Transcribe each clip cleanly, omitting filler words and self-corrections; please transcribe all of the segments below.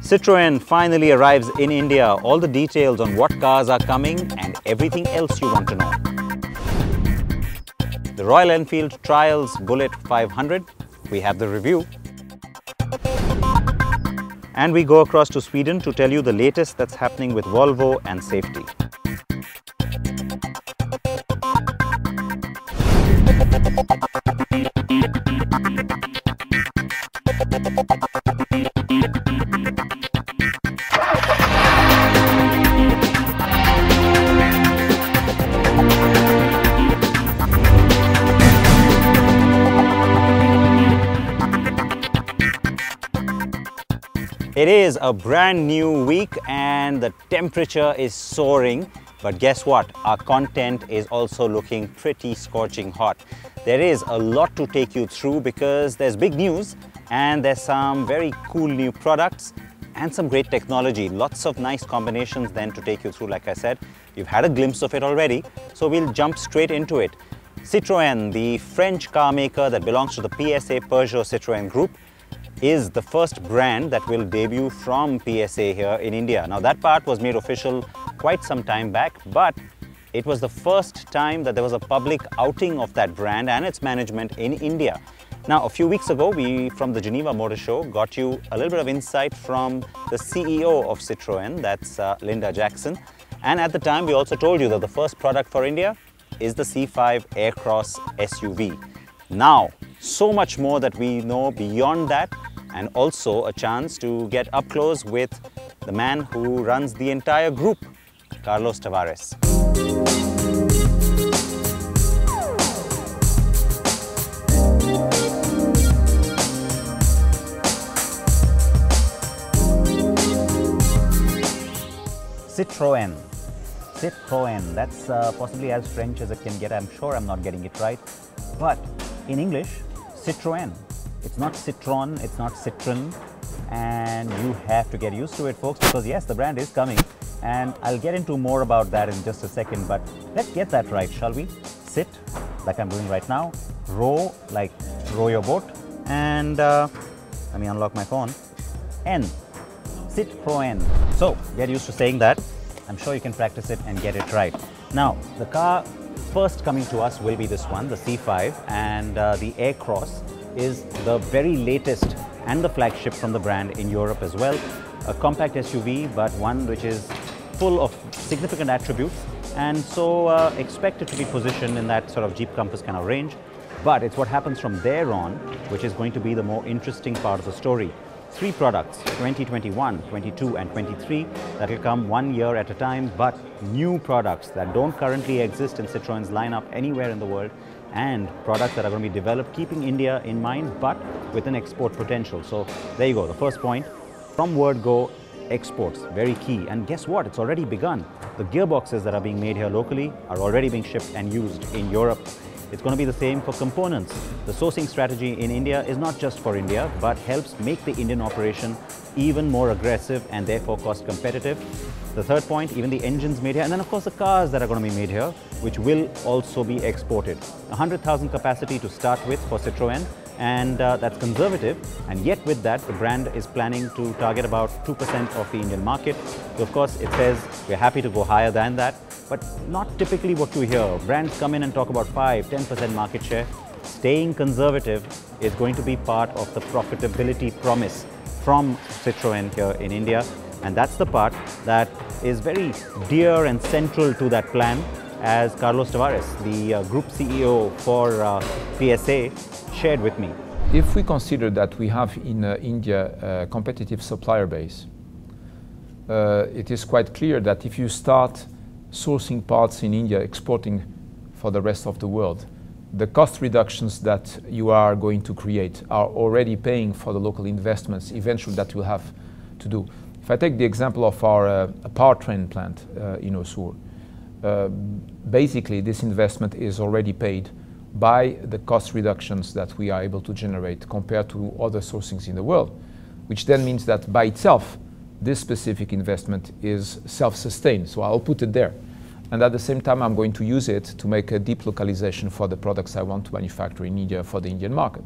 Citroen finally arrives in India. All the details on what cars are coming and everything else you want to know. The Royal Enfield Trials Bullet 500, we have the review. And we go across to Sweden to tell you the latest that's happening with Volvo and safety. It is a brand new week and the temperature is soaring, but guess what? Our content is also looking pretty scorching hot. There is a lot to take you through because there's big news and there's some very cool new products and some great technology. Lots of nice combinations then to take you through. Like I said, you've had a glimpse of it already, so we'll jump straight into it. Citroen, the French car maker that belongs to the PSA Peugeot Citroen group, is the first brand that will debut from PSA here in India. Now that part was made official quite some time back, but it was the first time that there was a public outing of that brand and its management in India. Now a few weeks ago, we from the Geneva Motor Show got you a little bit of insight from the CEO of Citroen, that's Linda Jackson. And at the time we also told you that the first product for India is the C5 Aircross SUV. Now, so much more that we know beyond that, and also a chance to get up close with the man who runs the entire group, Carlos Tavares. Citroen. Citroen, that's possibly as French as it can get. I'm sure I'm not getting it right. But in English, Citroen. It's not Citroen, it's not Citroen, and you have to get used to it, folks, because yes, the brand is coming, and I'll get into more about that in just a second, but let's get that right, shall we? Sit, like I'm doing right now, row, like row your boat, and let me unlock my phone, N, Citroen. So, get used to saying that. I'm sure you can practice it and get it right. Now, the car first coming to us will be this one, the C5, and the Aircross is the very latest and the flagship from the brand in Europe as well. A compact SUV, but one which is full of significant attributes, and so expect it to be positioned in that sort of Jeep Compass kind of range. But it's what happens from there on which is going to be the more interesting part of the story. 3 products, 2021, 22 and 23, that will come 1 year at a time, but new products that don't currently exist in Citroen's lineup anywhere in the world, and products that are going to be developed keeping India in mind, but with an export potential. So there you go, the first point. From word go, exports, very key. And guess what? It's already begun. The gearboxes that are being made here locally are already being shipped and used in Europe. It's going to be the same for components. The sourcing strategy in India is not just for India, but helps make the Indian operation even more aggressive and therefore cost competitive. The third point, even the engines made here, and then of course the cars that are going to be made here, which will also be exported. 100,000 capacity to start with for Citroen, and that's conservative, and yet with that the brand is planning to target about 2% of the Indian market. So of course it says we're happy to go higher than that, but not typically what you hear. Brands come in and talk about 5–10% market share. Staying conservative is going to be part of the profitability promise from Citroen here in India, and that's the part that is very dear and central to that plan, as Carlos Tavares, the group CEO for PSA, shared with me. If we consider that we have in India a competitive supplier base, it is quite clear that if you start sourcing parts in India, exporting for the rest of the world, the cost reductions that you are going to create are already paying for the local investments eventually that we'll have to do. If I take the example of our powertrain plant in Hosur, basically this investment is already paid by the cost reductions that we are able to generate compared to other sourcings in the world, which then means that by itself this specific investment is self-sustained, so I'll put it there. And at the same time I'm going to use it to make a deep localization for the products I want to manufacture in India for the Indian market.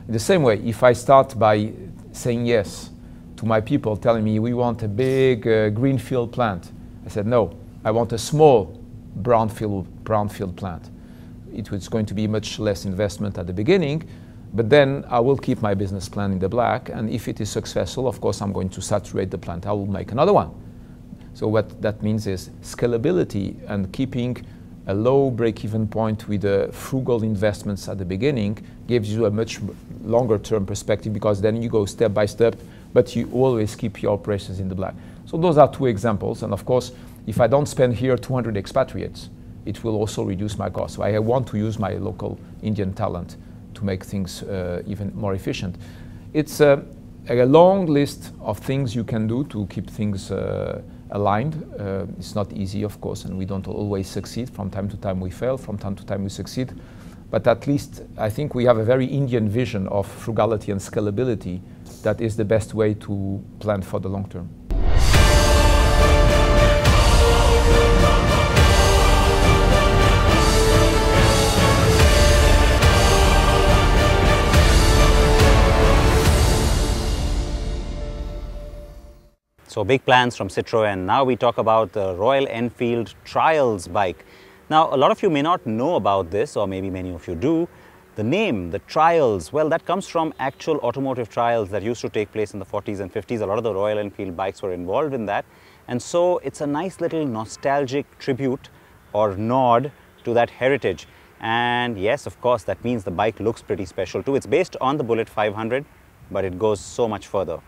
In the same way, if I start by saying yes to my people telling me, we want a big greenfield plant. I said, no, I want a small brownfield plant. It was going to be much less investment at the beginning, but then I will keep my business plan in the black, and if it is successful, of course, I'm going to saturate the plant. I will make another one. So what that means is scalability and keeping a low break-even point with the frugal investments at the beginning gives you a much longer term perspective, because then you go step by step, but you always keep your operations in the black. So those are two examples. And of course, if I don't spend here 200 expatriates, it will also reduce my costs. So I want to use my local Indian talent to make things even more efficient. It's a long list of things you can do to keep things aligned. It's not easy, of course, and we don't always succeed. From time to time we fail, from time to time we succeed. But at least I think we have a very Indian vision of frugality and scalability that is the best way to plan for the long term. So big plans from Citroen. Now we talk about the Royal Enfield Trials bike. Now a lot of you may not know about this, or maybe many of you do. The name, the Trials, well, that comes from actual automotive trials that used to take place in the 40s and 50s. A lot of the Royal Enfield bikes were involved in that. And so it's a nice little nostalgic tribute or nod to that heritage. And yes, of course, that means the bike looks pretty special too. It's based on the Bullet 500, but it goes so much further.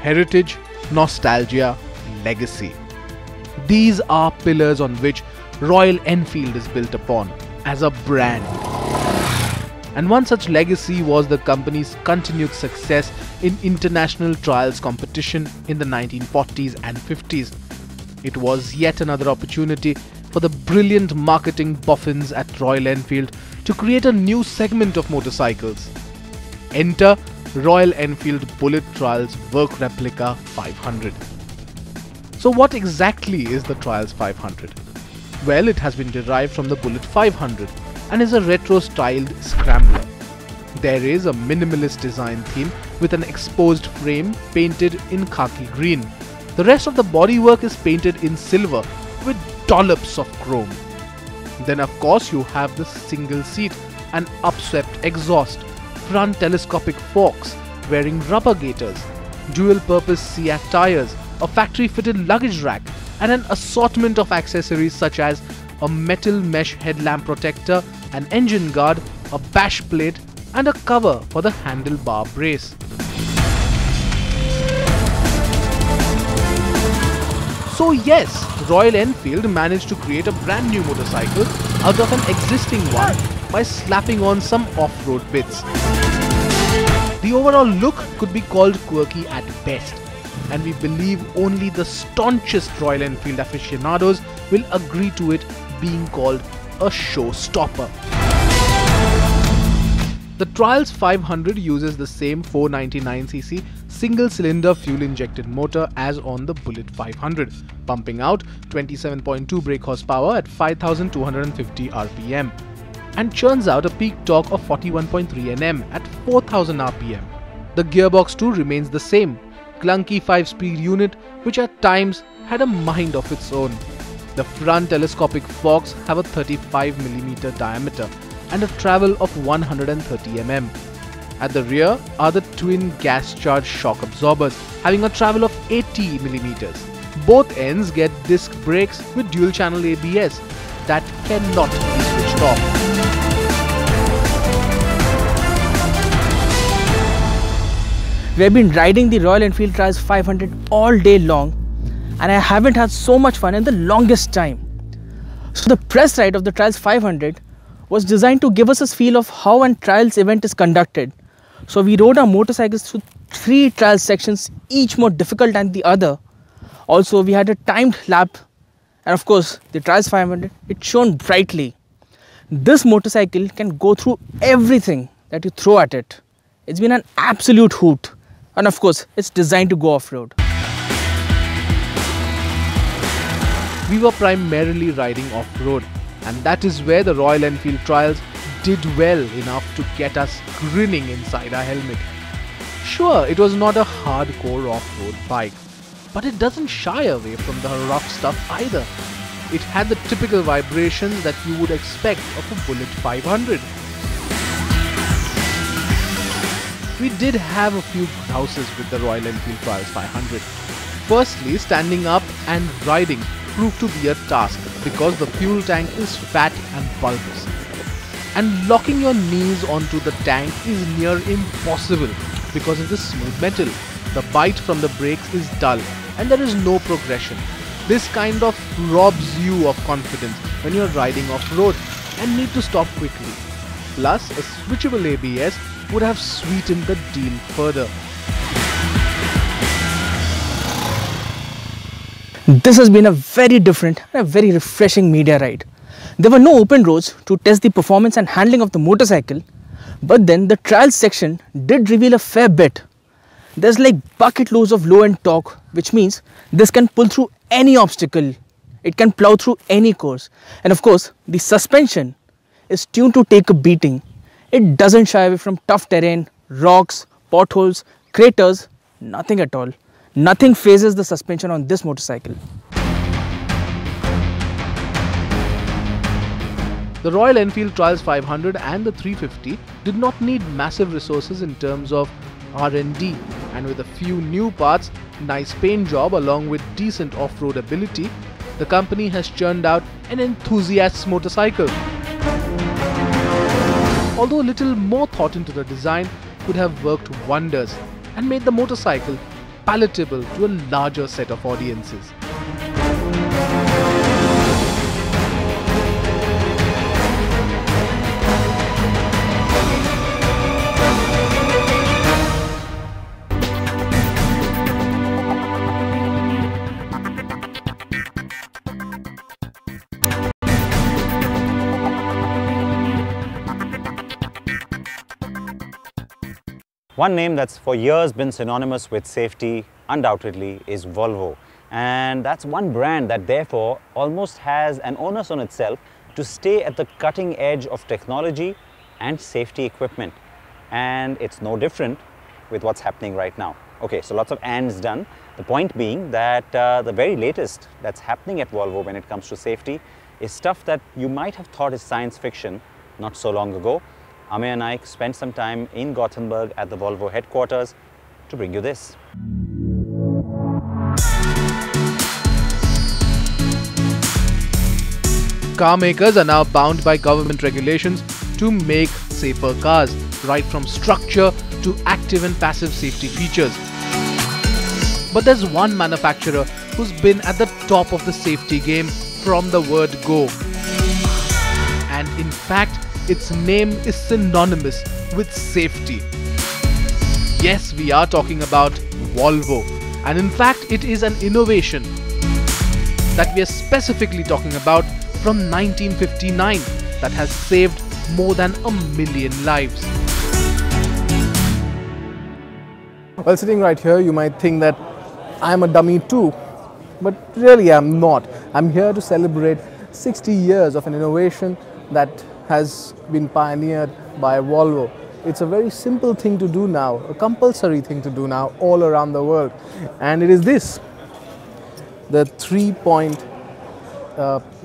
Heritage, nostalgia, legacy. These are pillars on which Royal Enfield is built upon as a brand. And one such legacy was the company's continued success in international trials competition in the 1940s and 50s. It was yet another opportunity for the brilliant marketing boffins at Royal Enfield to create a new segment of motorcycles. Enter Royal Enfield Bullet Trials Works Replica 500. So what exactly is the Trials 500? Well, it has been derived from the Bullet 500 and is a retro-styled scrambler. There is a minimalist design theme with an exposed frame painted in khaki green. The rest of the bodywork is painted in silver with dollops of chrome. Then of course you have the single seat, an upswept exhaust, front telescopic forks, wearing rubber gaiters, dual-purpose Seat tires, a factory-fitted luggage rack, and an assortment of accessories such as a metal mesh headlamp protector, an engine guard, a bash plate, and a cover for the handlebar brace. So yes, Royal Enfield managed to create a brand new motorcycle out of an existing one by slapping on some off-road bits. The overall look could be called quirky at best, and we believe only the staunchest Royal Enfield aficionados will agree to it being called a showstopper. The Trials 500 uses the same 499cc single-cylinder fuel-injected motor as on the Bullet 500, pumping out 27.2 brake horsepower at 5,250 rpm. And churns out a peak torque of 41.3 Nm at 4000 rpm. The gearbox too remains the same, clunky 5-speed unit which at times had a mind of its own. The front telescopic forks have a 35mm diameter and a travel of 130 mm. At the rear are the twin gas-charged shock absorbers having a travel of 80mm. Both ends get disc brakes with dual-channel ABS that cannot be switched off. We have been riding the Royal Enfield Trials 500 all day long, and I haven't had so much fun in the longest time. So the press ride of the Trials 500 was designed to give us a feel of how a trials event is conducted. So we rode our motorcycles through 3 trial sections, each more difficult than the other. Also, we had a timed lap, and of course the Trials 500, it shone brightly. This motorcycle can go through everything that you throw at it. It's been an absolute hoot. And of course, it's designed to go off-road. we were primarily riding off-road, and that is where the Royal Enfield Trials did well enough to get us grinning inside our helmet. Sure, it was not a hardcore off-road bike, but it doesn't shy away from the rough stuff either. It had the typical vibrations that you would expect of a Bullet 500. We did have a few grouses with the Royal Enfield Trials 500. Firstly, standing up and riding proved to be a task because the fuel tank is fat and bulbous. And locking your knees onto the tank is near impossible because of the smooth metal. The bite from the brakes is dull and there is no progression. This kind of robs you of confidence when you're riding off-road and need to stop quickly. Plus, a switchable ABS would have sweetened the deal further. This has been a very different and a very refreshing media ride. There were no open roads to test the performance and handling of the motorcycle, but then the trials section did reveal a fair bit. There's like bucket loads of low-end torque, which means this can pull through any obstacle. It can plow through any course. And of course, the suspension is tuned to take a beating. It doesn't shy away from tough terrain, rocks, potholes, craters, nothing at all. Nothing phases the suspension on this motorcycle. The Royal Enfield Trials 500 and the 350 did not need massive resources in terms of R&D, and with a few new parts, nice paint job along with decent off-road ability, the company has churned out an enthusiast's motorcycle. Although a little more thought into the design could have worked wonders and made the motorcycle palatable to a larger set of audiences. One name that's for years been synonymous with safety, undoubtedly, is Volvo. And that's one brand that therefore almost has an onus on itself to stay at the cutting edge of technology and safety equipment. And it's no different with what's happening right now. Okay, so lots of ands done. The point being that the very latest that's happening at Volvo when it comes to safety is stuff that you might have thought is science fiction not so long ago. Amey and I spent some time in Gothenburg at the Volvo headquarters to bring you this. Car makers are now bound by government regulations to make safer cars, right from structure to active and passive safety features. But there's one manufacturer who's been at the top of the safety game from the word go. And in fact, its name is synonymous with safety. Yes, we are talking about Volvo, and in fact it is an innovation that we are specifically talking about from 1959 that has saved more than 1 million lives. Well, sitting right here, you might think that I'm a dummy too, but really I'm not. I'm here to celebrate 60 years of an innovation that has been pioneered by Volvo. It's a very simple thing to do now, a compulsory thing to do now all around the world. And it is this, the 3-point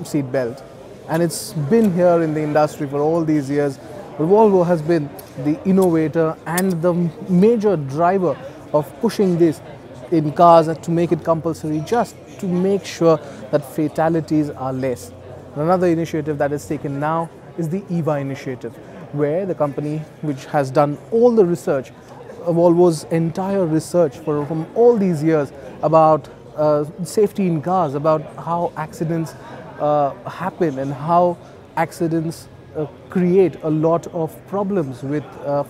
seat belt. And it's been here in the industry for all these years. But Volvo has been the innovator and the major driver of pushing this in cars to make it compulsory, just to make sure that fatalities are less. Another initiative that is taken now is the EVA initiative, where the company which has done all the research, Volvo's entire research from all these years about safety in cars, about how accidents happen and how accidents create a lot of problems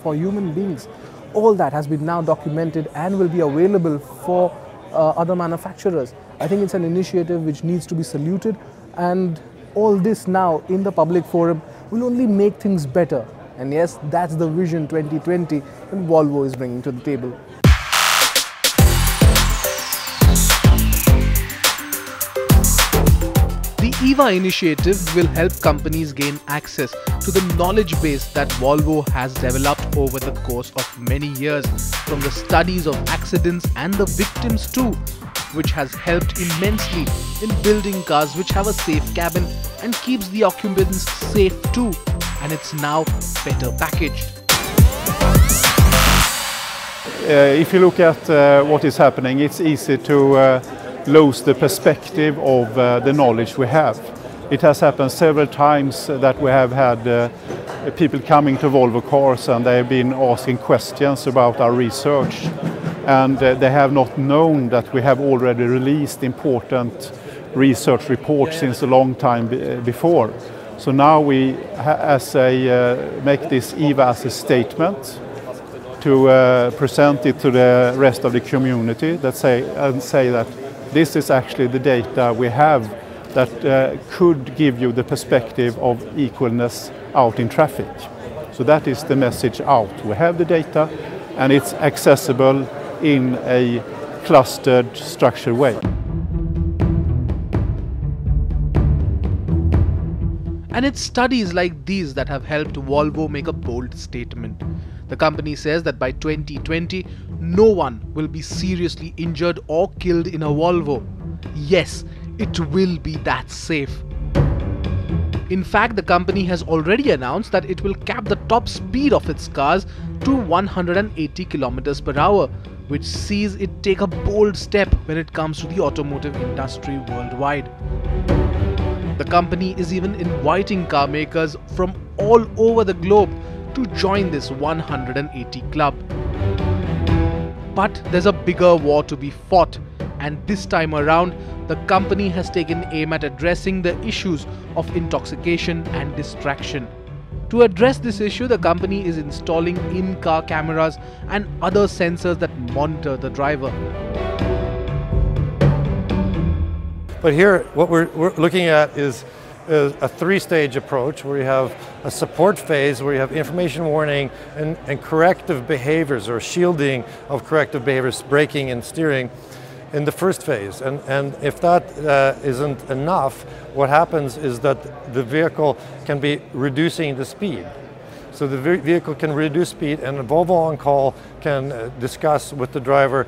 for human beings. All that has been now documented and will be available for other manufacturers. I think it's an initiative which needs to be saluted, and all this now in the public forum will only make things better. And yes, that's the vision 2020 that Volvo is bringing to the table. EVA initiative will help companies gain access to the knowledge base that Volvo has developed over the course of many years, from the studies of accidents and the victims too, which has helped immensely in building cars which have a safe cabin and keeps the occupants safe too, and it's now better packaged. If you look at what is happening, it's easy to lose the perspective of the knowledge we have. It has happened several times that we have had people coming to Volvo cars and they have been asking questions about our research, and they have not known that we have already released important research reports since a long time before. So now we make this EVA as a statement to present it to the rest of the community that say that this is actually the data we have that could give you the perspective of equalness out in traffic. So that is the message out. We have the data and it's accessible in a clustered, structured way. And it's studies like these that have helped Volvo make a bold statement. The company says that by 2020, no one will be seriously injured or killed in a Volvo. Yes, it will be that safe. In fact, the company has already announced that it will cap the top speed of its cars to 180 km per hour, which sees it take a bold step when it comes to the automotive industry worldwide. The company is even inviting car makers from all over the globe to join this 180 club. But there's a bigger war to be fought, and this time around, the company has taken aim at addressing the issues of intoxication and distraction. To address this issue, the company is installing in-car cameras and other sensors that monitor the driver. But here, what we're looking at is a three-stage approach where you have a support phase where you have information warning and corrective behaviors or shielding of corrective behaviors, braking and steering in the first phase. And if that isn't enough, what happens is that the vehicle can be reducing the speed. So the vehicle can reduce speed, and a Volvo on call can discuss with the driver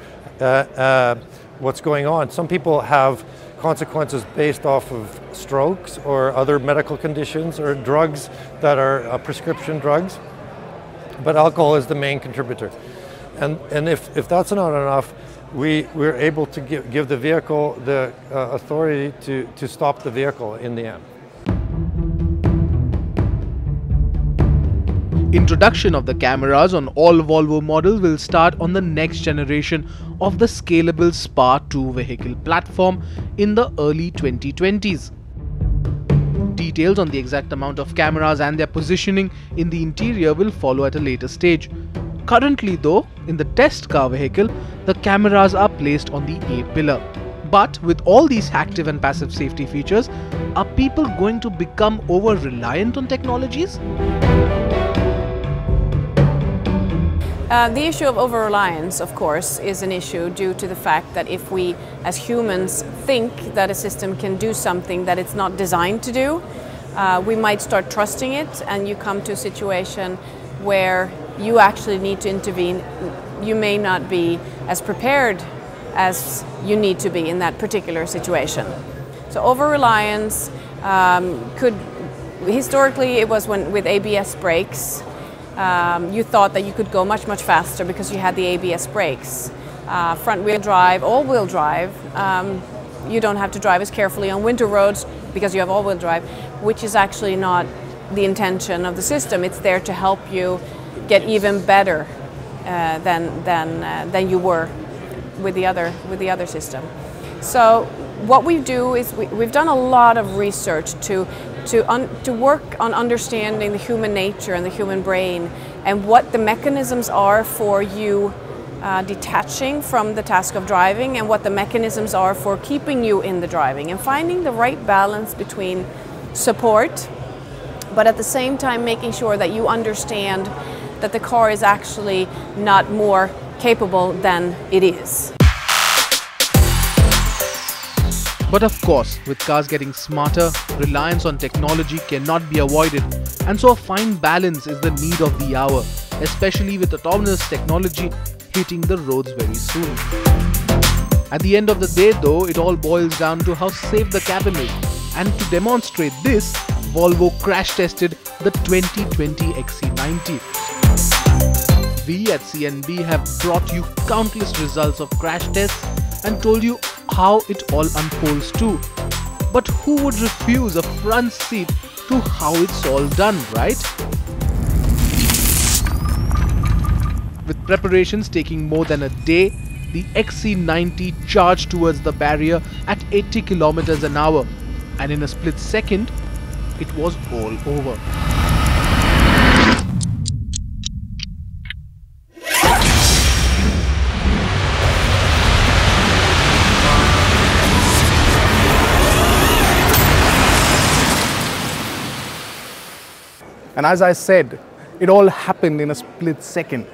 what's going on. Some people have consequences based off of strokes or other medical conditions or drugs that are prescription drugs, but alcohol is the main contributor. And if that's not enough, we're able to give the vehicle the authority to stop the vehicle in the end. Introduction of the cameras on all Volvo models will start on the next generation of the scalable SPA 2 vehicle platform in the early 2020s. Details on the exact amount of cameras and their positioning in the interior will follow at a later stage. Currently though, in the test car vehicle, the cameras are placed on the A-pillar. But with all these active and passive safety features, are people going to become over-reliant on technologies? The issue of over-reliance, of course, is an issue due to the fact that if we, as humans, think that a system can do something that it's not designed to do, we might start trusting it, and you come to a situation where you actually need to intervene. You may not be as prepared as you need to be in that particular situation. So over-reliance historically it was with ABS brakes. You thought that you could go much faster because you had the ABS brakes. Front wheel drive, all wheel drive, you don't have to drive as carefully on winter roads because you have all wheel drive, which is actually not the intention of the system. It's there to help you get even better than you were with the other system. So what we do is we've done a lot of research to work on understanding the human nature and the human brain and what the mechanisms are for you detaching from the task of driving and what the mechanisms are for keeping you in the driving, and finding the right balance between support but at the same time making sure that you understand that the car is actually not more capable than it is. But of course, with cars getting smarter, reliance on technology cannot be avoided, and so a fine balance is the need of the hour, especially with autonomous technology hitting the roads very soon. At the end of the day though, it all boils down to how safe the cabin is, and to demonstrate this, Volvo crash tested the 2020 XC90. We at CNB have brought you countless results of crash tests and told you how it all unfolds too. But who would refuse a front seat to how it's all done, right? With preparations taking more than a day, the XC90 charged towards the barrier at 80 km an hour, and in a split second, it was all over. And as I said, it all happened in a split second.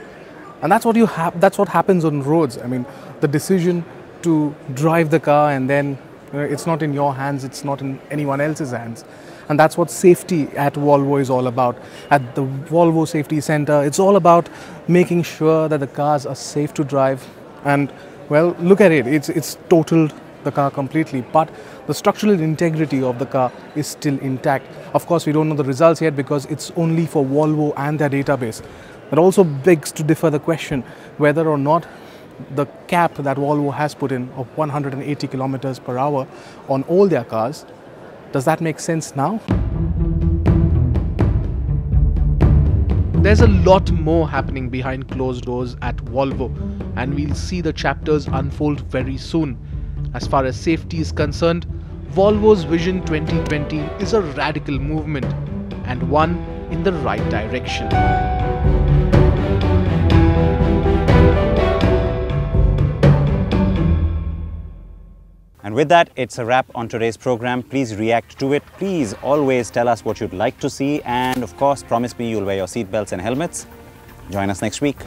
And that's what that's what happens on roads. I mean, the decision to drive the car, and then it's not in your hands, it's not in anyone else's hands. And that's what safety at Volvo is all about. At the Volvo Safety Center, it's all about making sure that the cars are safe to drive. And well, look at it, it's totaled the car completely, but the structural integrity of the car is still intact. Of course, we don't know the results yet because it's only for Volvo and their database. It also begs to differ the question whether or not the cap that Volvo has put in of 180 kilometers per hour on all their cars, does that make sense now? There's a lot more happening behind closed doors at Volvo, and we'll see the chapters unfold very soon. As far as safety is concerned, Volvo's Vision 2020 is a radical movement, and one in the right direction. And with that, it's a wrap on today's program. Please react to it. Please always tell us what you'd like to see. And of course, promise me you'll wear your seatbelts and helmets. Join us next week.